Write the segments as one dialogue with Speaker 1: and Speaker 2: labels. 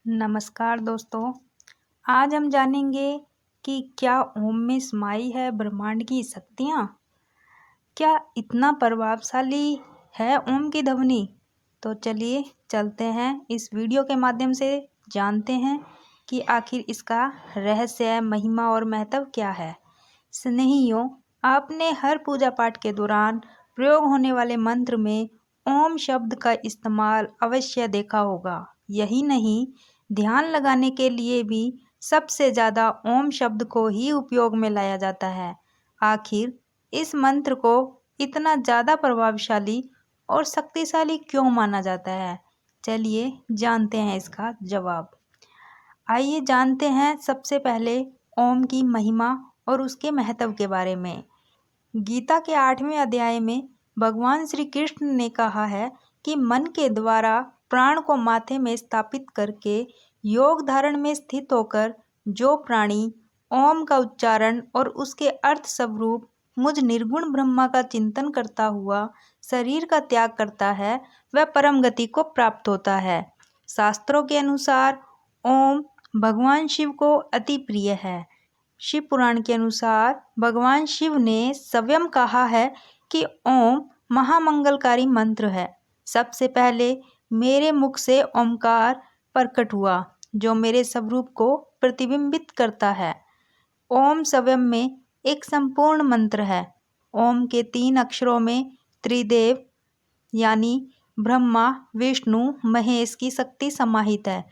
Speaker 1: नमस्कार दोस्तों। आज हम जानेंगे कि क्या ओम में समाई है ब्रह्मांड की शक्तियाँ। क्या इतना प्रभावशाली है ओम की ध्वनि? तो चलिए चलते हैं इस वीडियो के माध्यम से जानते हैं कि आखिर इसका रहस्य, महिमा और महत्व क्या है। स्नेहियों, आपने हर पूजा पाठ के दौरान प्रयोग होने वाले मंत्र में ओम शब्द का इस्तेमाल अवश्य देखा होगा। यही नहीं, ध्यान लगाने के लिए भी सबसे ज़्यादा ओम शब्द को ही उपयोग में लाया जाता है। आखिर इस मंत्र को इतना ज़्यादा प्रभावशाली और शक्तिशाली क्यों माना जाता है? चलिए जानते हैं इसका जवाब। आइए जानते हैं सबसे पहले ओम की महिमा और उसके महत्व के बारे में। गीता के 8वें अध्याय में भगवान श्री कृष्ण ने कहा है कि मन के द्वारा प्राण को माथे में स्थापित करके योग धारण में स्थित होकर जो प्राणी ओम का उच्चारण और उसके अर्थ स्वरूप मुझ निर्गुण ब्रह्मा का चिंतन करता हुआ शरीर का त्याग करता है, वह परम गति को प्राप्त होता है। शास्त्रों के अनुसार ओम भगवान शिव को अति प्रिय है। शिव पुराण के अनुसार भगवान शिव ने स्वयं कहा है कि ओम महामंगलकारी मंत्र है। सबसे पहले मेरे मुख से ओमकार प्रकट हुआ, जो मेरे स्वरूप को प्रतिबिंबित करता है। ओम स्वयं में एक संपूर्ण मंत्र है। ओम के 3 अक्षरों में त्रिदेव यानी ब्रह्मा, विष्णु, महेश की शक्ति समाहित है।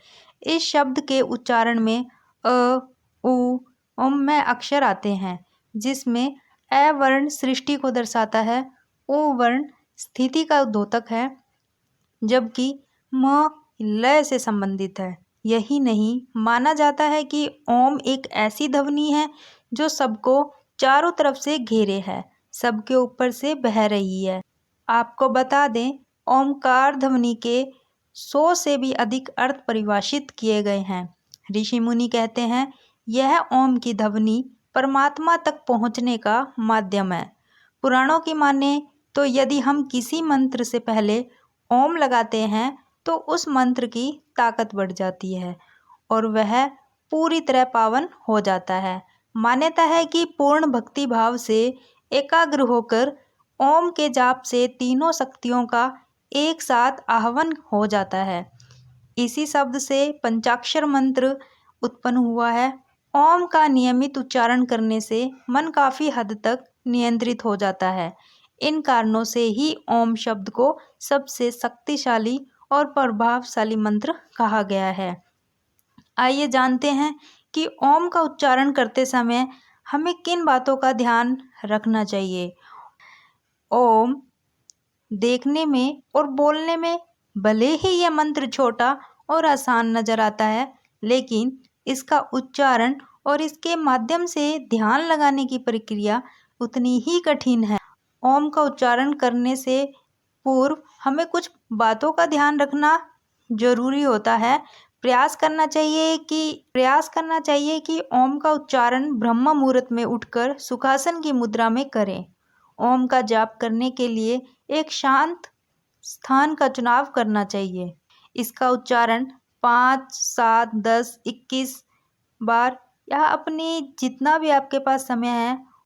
Speaker 1: इस शब्द के उच्चारण में अ, उ, ओम में अक्षर आते हैं, जिसमें अ वर्ण सृष्टि को दर्शाता है, उ वर्ण स्थिति का द्योतक है, जबकि म लय से संबंधित है। यही नहीं, माना जाता है कि ओम एक ऐसी ध्वनि है जो सबको चारों तरफ से घेरे है, सबके ऊपर से बह रही है। आपको बता दें, ओमकार ध्वनि के 100 से भी अधिक अर्थ परिभाषित किए गए हैं। ऋषि मुनि कहते हैं, यह ओम की ध्वनि परमात्मा तक पहुंचने का माध्यम है। पुराणों की माने तो यदि हम किसी मंत्र से पहले ओम लगाते हैं तो उस मंत्र की ताकत बढ़ जाती है और वह पूरी तरह पावन हो जाता है। मान्यता है कि पूर्ण भक्ति भाव से एकाग्र होकर ओम के जाप से तीनों शक्तियों का एक साथ आह्वान हो जाता है। इसी शब्द से पंचाक्षर मंत्र उत्पन्न हुआ है। ओम का नियमित उच्चारण करने से मन काफ़ी हद तक नियंत्रित हो जाता है। इन कारणों से ही ओम शब्द को सबसे शक्तिशाली और प्रभावशाली मंत्र कहा गया है। आइए जानते हैं कि ओम का उच्चारण करते समय हमें किन बातों का ध्यान रखना चाहिए। ओम देखने में और बोलने में भले ही यह मंत्र छोटा और आसान नजर आता है, लेकिन इसका उच्चारण और इसके माध्यम से ध्यान लगाने की प्रक्रिया उतनी ही कठिन है। ओम का उच्चारण करने से पूर्व हमें कुछ बातों का ध्यान रखना जरूरी होता है। प्रयास करना चाहिए कि ओम का उच्चारण ब्रह्म मुहूर्त में उठकर सुखासन की मुद्रा में करें। ओम का जाप करने के लिए एक शांत स्थान का चुनाव करना चाहिए। इसका उच्चारण 5, 7, 10, 21 बार या अपनी जितना भी आपके पास समय है